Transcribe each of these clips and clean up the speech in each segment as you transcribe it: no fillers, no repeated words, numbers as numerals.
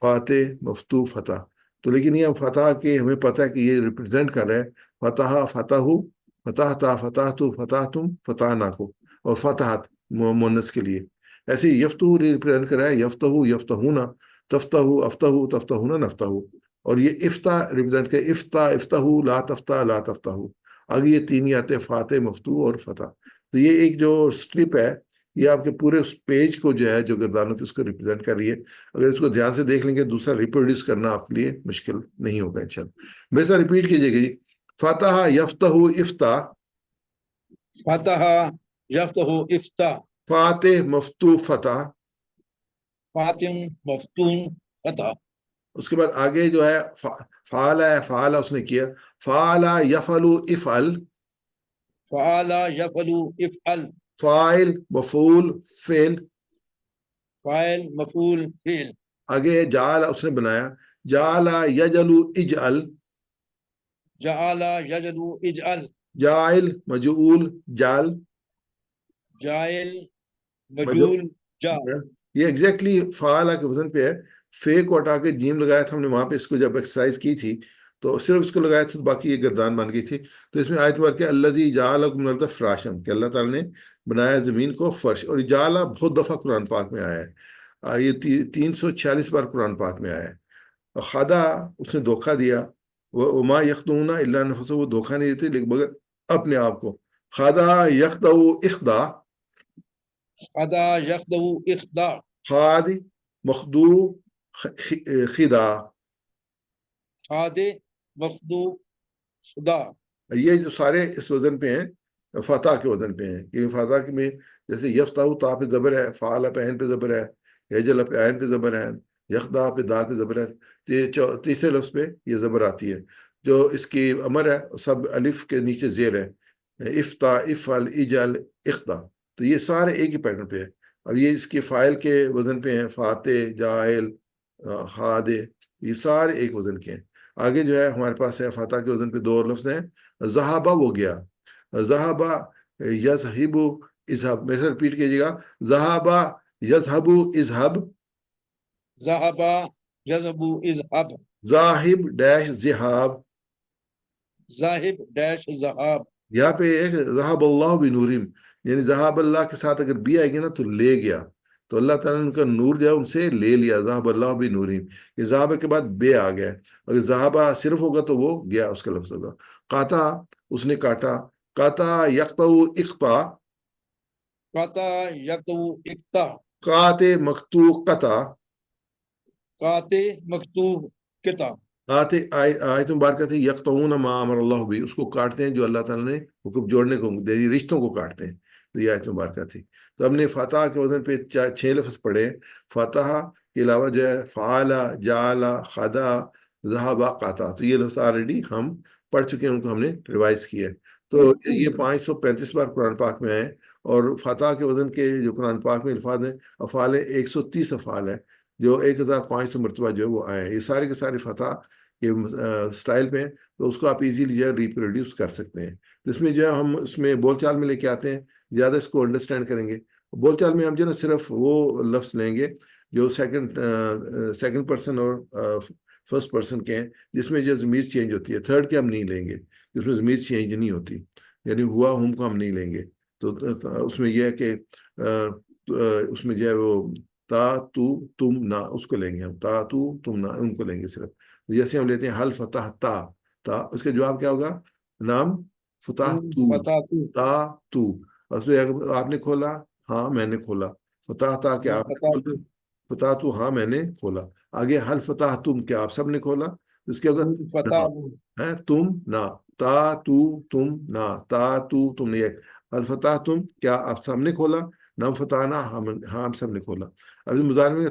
فاتح مفتو فتح. تو لیکن یہ فتح کے ہمیں پتہ ہے کہ یہ ریپرزینٹ کر رہا ہے فتح فتح فتح تا فتح تو فتح تم فتح نہ کو اور فتحت مونس کے لیے. ایسے یفتح ریپرزینٹ کر رہا ہے یفتح یفتحون تفتح افتح تفتحون نفتح. اور یہ افتح ریپرزینٹ کر افتح افتح لا تفتح لا تفتح. آگے یہ تین ہی آتے ہیں فاتح مفتو اور فتح. تو یہ ایک جو اسٹرپ ہے یہ آپ کے پورے اس پیج کو جو ہے جو گردانوں کی اس کو ریپرزینٹ کر رہی ہے. اگر اس کو دھیان سے دیکھ لیں گے دوسرا ریپروڈیوس کرنا آپ کے لیے مشکل نہیں ہوگا انشاءاللہ. میرے ساتھ ریپیٹ کیجیے گا جی. فتح یفتح افتح فتح یفتح افتح فاتح مفتوح فتح. فاتم مفتون فتح. اس کے بعد آگے جو ہے فعال ہے فعال اس نے کیا فعال یفعل افعل فعل یفعل افعل فاعل مفعول فعل. فاعل مفعول فعل. آگے جعل اس نے بنایا جعل یجعل اجعل جعل یجعل اجعل جاعل مجعول جعل جاعل مجعول جعل. یہ ایگزیکٹلی فعال کے وزن پہ ہے. فے کو ہٹا کے جیم لگایا تھا ہم نے وہاں پہ اس کو جب ایکسرسائز کی تھی تو صرف اس کو لگایا تھا تو باقی یہ گردان بن گئی تھی. تو اس میں آیت بار کہ الذی جعل لکم الارض فراشا کہ اللہ تعالیٰ نے بنایا زمین کو فرش. اور یہ جعل بہت دفعہ قرآن پاک میں آیا ہے. یہ 346 بار قرآن پاک میں آیا ہے. خدا اس نے دھوکہ دیا وما یخدعون الا انفسهم وہ دھوکہ نہیں دیتے لیکن مگر اپنے آپ کو. خدا یخدع اخدا خدا یخدع اخداع خاد مخدوع خدا. خاد مخدوع خدا. یہ جو سارے اس وزن پہ ہیں فتح کے وزن پہ ہیں. کیونکہ فتح میں جیسے یفتح تا پہ زبر ہے فعال پہ عین پہ زبر ہے یجل پہ عین پہ زبر ہے یخدا پہ دال پہ زبر ہے. تیسرے لفظ پہ یہ زبر آتی ہے. جو اس کی امر ہے سب الف کے نیچے زیر ہے افتا افعل اجل اخدا. تو یہ سارے ایک ہی پیٹرن پہ ہے. اب یہ اس کے فائل کے وزن پہ ہیں فاتح جائل خاد یہ سارے ایک وزن کے ہیں. آگے جو ہے ہمارے پاس ہے فتح کے وزن پہ دو اور لفظ ہیں. ذہابہ وہ گیا ذہابہ یذہب اذهب. میرے سے ریپیٹ کیجیے گا ذہابہ یذہب اذهب ذهب یذهب اذهب ذاہب ڈیش ذہاب. ذاہب ڈیش ذہاب. یہاں پہ ایک ذہب اللہ بنورہم یعنی ذہاب اللہ کے ساتھ اگر بی آئے گی نا تو لے گیا. تو اللہ تعالیٰ نے ان کا نور جو ہے ان سے لے لیا ذہب اللہ بنورہم. یہ ذہب کے بعد بے آ گیا. اگر ذہابہ صرف ہوگا تو وہ گیا اس کا لفظ ہوگا. قاطع اس نے کاٹا قاطع یقطع اقطع قطع یقطع اقطع قاطع مقطوع قطع. قاطع مکتوب قطع. قاطع آیت مبارکہ تھی یقطعون ما امر اللہ بھی اس کو کاٹتے ہیں جو اللہ تعالیٰ نے حکم جوڑنے کو دینی رشتوں کو کاٹتے ہیں. تو یہ آیت مبارکہ تھی. تو ہم نے فتح کے وزن پہ 6 لفظ پڑھے. فتح کے علاوہ جو ہے فعال جعل خدا ذہب قاطع. تو یہ لفظ آلریڈی ہم پڑھ چکے ہیں ان کو ہم نے ریوائز کیا ہے. تو یہ 535 بار قرآن پاک میں آئے. اور فتح کے وزن کے جو قرآن پاک میں الفاظ ہیں افعال 130 افعال ہیں جو 1500 مرتبہ جو ہے وہ آئے ہیں. یہ سارے کے سارے فتح کے سٹائل پہ ہیں تو اس کو آپ ایزیلی جو ہے ریپروڈیوس کر سکتے ہیں. اس میں جو ہے ہم اس میں بول چال میں لے کے آتے ہیں زیادہ اس کو انڈرسٹینڈ کریں گے. بول چال میں ہم جو ہے نا صرف وہ لفظ لیں گے جو سیکنڈ پرسن اور فرسٹ پرسن کے ہیں جس میں جو ضمیر چینج ہوتی ہے. تھرڈ کے ہم نہیں لیں گے جس میں ضمیر چینج نہیں ہوتی یعنی ہوا ہم کو ہم نہیں لیں گے. تو اس میں یہ ہے کہ اس میں جو ہے وہ تا تو تم نہ اس کو لیں گے ہم تا تو تم نہ ان کو لیں گے صرف. جیسے ہم لیتے ہیں حل فتح تا اس کا جواب کیا ہوگا نام فتح تو فتح تو تا تو. اس میں آپ نے کھولا ہاں میں نے کھولا فتح تا کہ آپ نے فتح کھولا فتح تو ہاں میں نے کھولا. آگے حل فتح تم کیا آپ سب نے کھولا اس کے ہوگا فتح ہے تم نہ تا تو تم نہ تا تو تم نے. الفتح تم کیا آپ سب نے کھولا نم فتحنا ہاں ہم سب نے کھولا. ابھی مضارع میں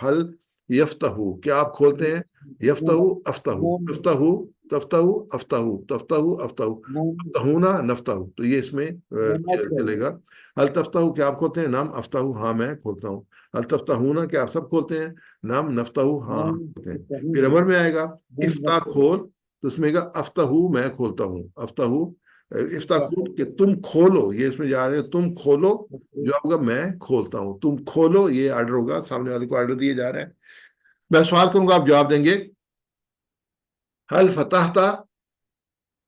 حل یفتح کیا آپ کھولتے ہیں یفتح افتح افتح تفتح افتح تفتح افتح افتحونا نفتح. تو یہ اس میں چلے گا. حل تفتح کیا آپ کھولتے ہیں نام افتح ہاں میں کھولتا ہوں. حل تفتحونا کیا آپ سب کھولتے ہیں نام نفتح ہاں ہم کھولتے ہیں. پھر امر میں آئے گا افتح کھول تو اس میں گا افتح میں کھولتا ہوں افتح افتح کھول کہ تم کھولو. یہ اس میں جا رہے تم کھولو جو ہوگا میں کھولتا ہوں. تم کھولو یہ آرڈر ہوگا سامنے والے کو آرڈر دیا جا رہا ہے میں سوال کروں گا آپ جواب دیں گے. حل فتحت،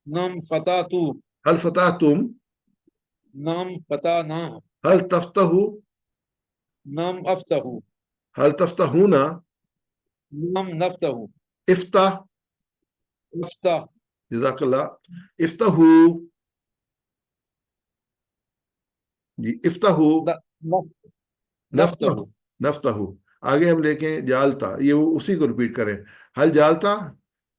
نام فتح تو، حل فتحتم، نام فتح نہ، حل تفتح، نام افتح، حل تفتحون، نام نفتح، افتح. افتح، جزاک اللہ. افتحو، جی افتحو، نفتح، نفتح، نفتح. آگے ہم دیکھیں جالتا، یہ وہ اسی کو ریپیٹ کریں. حل جالتا،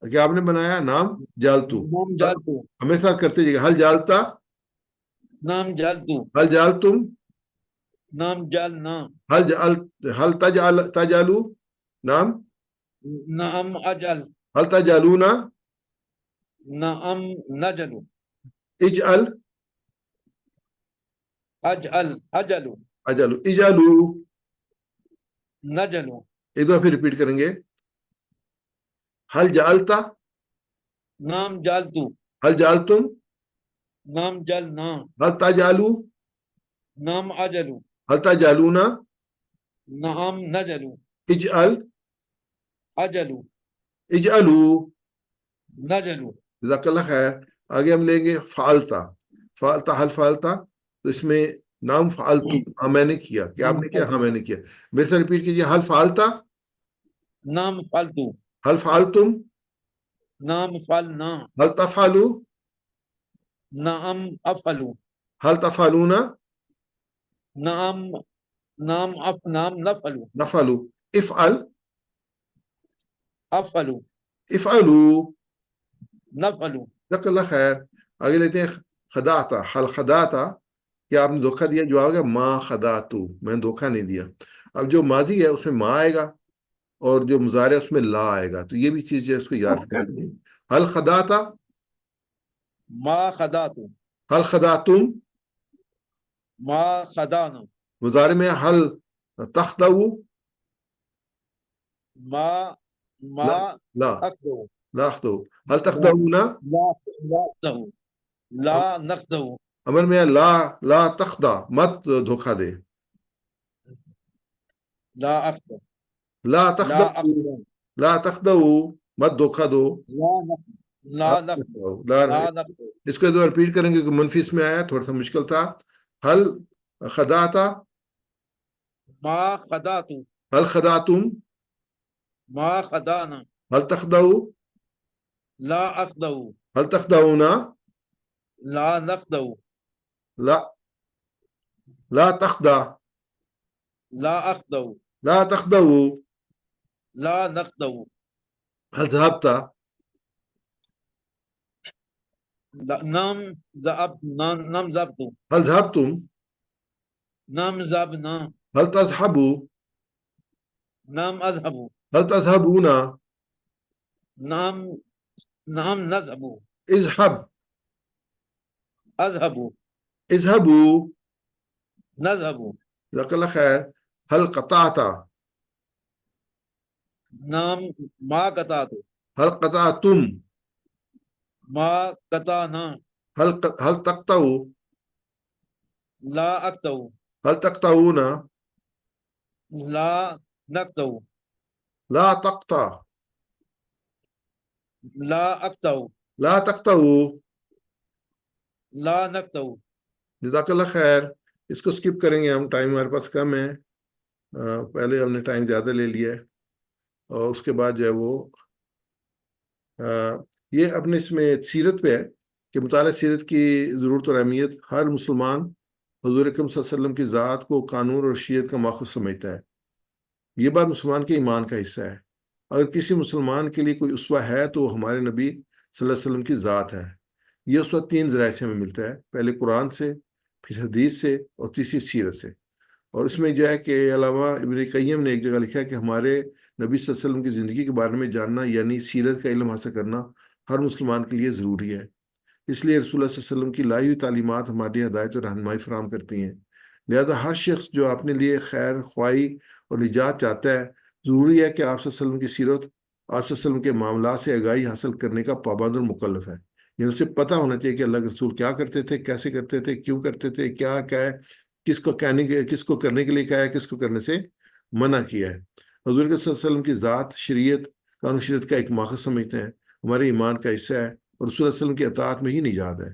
کیا آپ نے بنایا نام جالتو. نام جالتو، ہمارے ساتھ کرتے جائیے. حل جالتا، نام جالتو، حل جالتم، نام جالنا، حل جال، حل تجعل، تجعلو، نام. نام اجل، حل تجعلون، نام نجل، اجعل، اجل، اجل، اجعلو، اجعلو. نجل، ایک دفعہ پھر ریپیٹ کریں گے. حل جالتا، نام جالتو، حل جالتم، نام جلنا، حل تجعلو، نام اجل، حل تجعلون، نام نجل، اجعل، اجل، اجعلو. نجل، جزاک اللہ خیر. آگے ہم لیں گے فعلتا. فعلتا، حل فعلتا، تو اس میں نام فعلتو، ہاں میں نے کیا. کیا آپ نے کیا؟ ہاں میں نے کیا. میرے سے ریپیٹ کیجیے. حل فعلتا، نام فالتو، حل فعلتم، نام فالنا، حل تفعلو، نام افعلو، حل تفعلون، نام، نام نفعلو، نفعلو. افعل، افعلو، افعلو. نفعلو، جزاک اللہ خیر. آگے لیتے ہیں خداتا. حل خداتا، کیا آپ نے دھوکہ دیا؟ جو آگے ما خداتو، میں نے دھوکہ نہیں دیا. اب جو ماضی ہے اس میں ما آئے گا، اور جو مضارع ہے اس میں لا آئے گا. تو یہ بھی چیز جو ہے اس کو یاد رکھیں. حل خداتا، ما خداتو، حل خداتم. ما خدانا، مضارع میں حل تخدو، ما، لا، ما لا، اخدو، لا اخدو. حل لا، تخدعون، لا اخدو، لا نخدو، امر میں لا، لا تخدع، مت دھوکہ دے. لا اخدو، لا لا تخدعوا، اخدو، لا تخدعوا، مت دھوکہ دو. لا نخدو، لا نخدو، لا، لا نخدو، اس کو دو رپیٹ کریں گے کہ منفی اس میں آیا، تھوڑا سا مشکل تھا. حل خداتا، ما خداتو، حل خدعتم، ما خدانا، حل تخدعوا، لا اخدو، حل تخدعون، لا نخدو، لا، لا تخدع، لا اخدو، لا تخدعوا. لا نخدو، هل ذهبت، نام ذهب، نام ذهبت، هل ذهبتم، نام ذهبنا، هل تذهبوا، نام اذهب، هل تذهبون. نام، نام نذهب، اذهب، اذهب، اذهبوا. نذهب، جزاك الله خير. هل قطعت، نام ما قطعت، هل قطعتم، ما قطعنا، هل تقطعوا، لا اقطع، هل تقطعون، لا نقطع، لا تقطع، لا اقطع، لا تقطعوا. لا نقطع. جزاک اللہ خیر. اس کو سکپ کریں گے ہم، ٹائم ہمارے پاس کم ہے. پہلے ہم نے ٹائم زیادہ لے لیا ہے، اور اس کے بعد جو ہے وہ یہ اپنے اس میں سیرت پہ ہے کہ مطالعہ سیرت کی ضرورت اور اہمیت. ہر مسلمان حضور اکرم صلی اللہ علیہ وسلم کی ذات کو قانون اور شریعت کا ماخذ سمجھتا ہے. یہ بات مسلمان کے ایمان کا حصہ ہے. اگر کسی مسلمان کے لیے کوئی اسوہ ہے تو وہ ہمارے نبی صلی اللہ علیہ وسلم کی ذات ہے. یہ اسوہ تین ذرائع سے ہمیں ملتا ہے، پہلے قرآن سے، پھر حدیث سے، اور تیسری سیرت سے. اور اس میں جو ہے کہ علامہ ابن قیم نے ایک جگہ لکھا ہے کہ ہمارے نبی صلی اللہ علیہ وسلم کی زندگی کے بارے میں جاننا، یعنی سیرت کا علم حاصل کرنا، ہر مسلمان کے لیے ضروری ہے. اس لیے رسول اللہ صلی اللہ علیہ وسلم کی لائی ہوئی تعلیمات ہماری ہدایت اور رہنمائی فراہم کرتی ہیں. لہذا ہر شخص جو اپنے لیے خیر خواہی اور نجات چاہتا ہے، ضروری ہے کہ آپ صلی اللہ علیہ وسلم کی سیرت، آپ صلی اللہ علیہ وسلم کے معاملات سے آگاہی حاصل کرنے کا پابند اور مکلف ہے. یعنی اسے پتہ ہونا چاہیے کہ اللہ کے رسول کیا کرتے تھے، کیسے کرتے تھے، کیوں کرتے تھے، کیا ہے، کس کو کرنے کے لیے کہا ہے، کس کو کرنے سے منع کیا ہے. حضور کے صلی اللہ علیہ وسلم کی ذات شریعت قانون شریعت کا ایک ماخذ سمجھتے ہیں، ہمارے ایمان کا حصہ ہے، اور رسول اللہ علیہ وسلم کی اطاعت میں ہی نجات ہے۔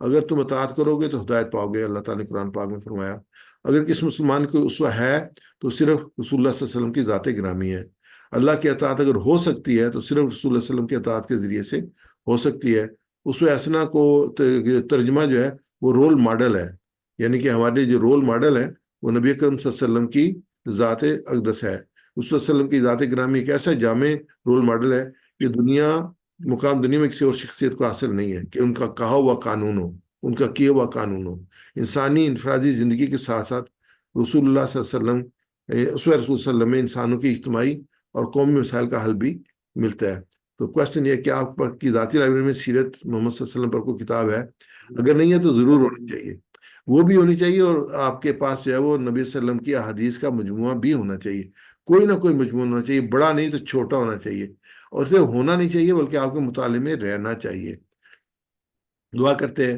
اگر تم اطاعت کرو گے تو ہدایت پاؤ گے، اللہ تعالیٰ نے قرآن پاک میں فرمایا۔ اگر کس مسلمان کو اسوہ ہے تو صرف رسول اللہ صلی اللہ علیہ وسلم کی ذات گرامی ہے۔ اللہ کی اطاعت اگر ہو سکتی ہے تو صرف رسول اللہ صلی اللہ علیہ وسلم کی اطاعت کے ذریعے سے ہو سکتی ہے۔ اسوہ حسنہ کو ترجمہ جو ہے وہ رول ماڈل ہے، یعنی کہ ہمارے جو رول ماڈل ہے وہ نبی اکرم صلی اللہ علیہ وسلم کی ذات اقدس ہے۔ رسول اللہ علیہ وسلم کی ذات گرامی ایک ایسا جامع رول ماڈل ہے کہ مقام دنیا میں کسی اور شخصیت کو حاصل نہیں ہے کہ ان کا کہا ہوا قانون ہو، ان کا کیا ہوا قانون ہو۔ انسانی انفرادی زندگی کے ساتھ ساتھ رسول اللہ صلی اللہ علیہ وسلم، اسوہ رسول صلی اللہ علیہ وسلم میں انسانوں کی اجتماعی اور قومی مسائل کا حل بھی ملتا ہے۔ تو کوشچن یہ کہ آپ کی ذاتی لائبریری میں سیرت محمد صلی اللہ علیہ وسلم پر کوئی کتاب ہے؟ اگر نہیں ہے تو ضرور ہونی چاہیے، وہ بھی ہونی چاہیے، اور آپ کے پاس جو ہے وہ نبی صلی اللہ علیہ وسلم کی احادیث کا مجموعہ بھی ہونا چاہیے، کوئی نہ کوئی مجموعہ ہونا چاہیے، بڑا نہیں تو چھوٹا ہونا چاہیے، اور صرف ہونا نہیں چاہیے بلکہ آپ کے مطالعے میں رہنا چاہیے۔ دعا کرتے ہیں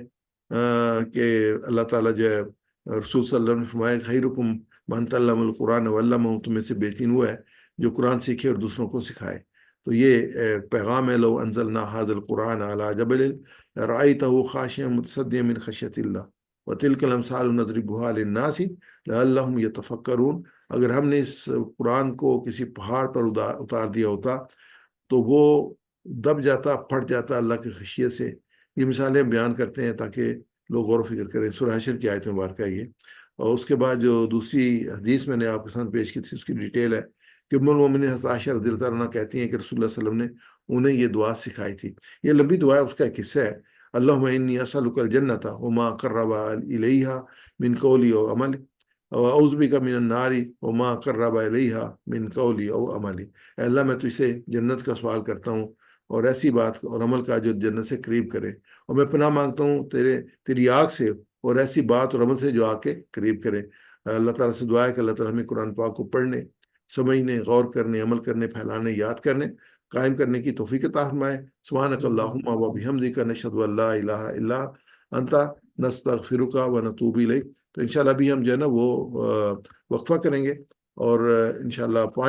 کہ اللہ تعالیٰ جو ہے رسول صلی اللہ علیہ وسلم نے فرمایا خیرکم من تعلم القرآن وعلمہ، تم میں سے بہترین وہ ہے جو قرآن سیکھے اور دوسروں کو سکھائے۔ تو یہ پیغام ہے، لو انزلنا هذا القرآن على جبل رأيته خاشعا متصدعا من خشیۃ اللہ وتلک الامثال نضربها للناس لعلهم يتفکرون۔ اگر ہم نے اس قرآن کو کسی پہاڑ پر اتار دیا ہوتا تو وہ دب جاتا، پھٹ جاتا اللہ کی خشیت سے۔ یہ مثالیں بیان کرتے ہیں تاکہ لوگ غور و فکر کریں۔ سورہ حشر کی آیت مبارکہ یہ، اور اس کے بعد جو دوسری حدیث میں نے آپ کے سامنے پیش کی تھی اس کی ڈیٹیل ہے کہ ام المومنین حضرت عائشہ رضی اللہ تعالیٰ عنہ کہتی ہیں کہ رسول اللہ صلی اللہ علیہ وسلم نے انہیں یہ دعا سکھائی تھی۔ یہ لمبی دعا ہے، اس کا ایک حصہ ہے، اللہم انی اسألک الجنۃ وما قرب الیہا من قول او عمل واعوذ بک من النار وما قرب الیہا من قول او عمل۔ اے اللہ میں تجھ سے جنت کا سوال کرتا ہوں اور ایسی بات اور عمل کا جو جنت سے قریب کرے، اور میں پناہ مانگتا ہوں تیری آگ سے اور ایسی بات اور عمل سے جو آگ کے قریب کرے۔ اللہ تعالیٰ سے دعا ہے کہ اللہ تعالیٰ ہمیں قرآن پاک کو پڑھنے، سمجھنے، غور کرنے، عمل کرنے، پھیلانے، یاد کرنے، قائم کرنے کی توفیق عطا فرمائے۔ سبحانک اللہم و بحمدک نشہد ان لا الہ الا انت نستغفرک و نتوب الیک۔ تو انشاءاللہ ابھی ہم جو ہے نا وہ وقفہ کریں گے، اور انشاءاللہ